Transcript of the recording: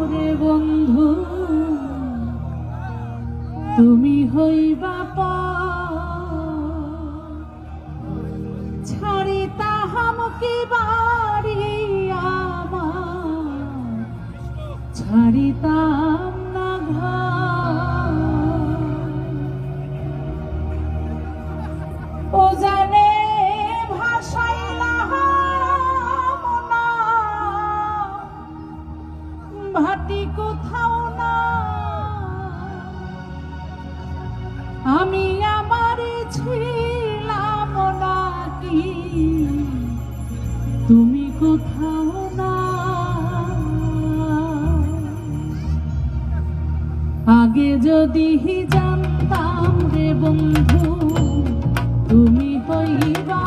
রে বন্ধু তুমি হইবা ছাড়িতাম কি বাড়ি আমার ছাড়িতাম না ঘর ও জানে ভাটি কোথাও না আমি আমার ছিলাম নাকি তুমি কোথাও না আগে যদি জানতাম রে বন্ধু তুমি হইবা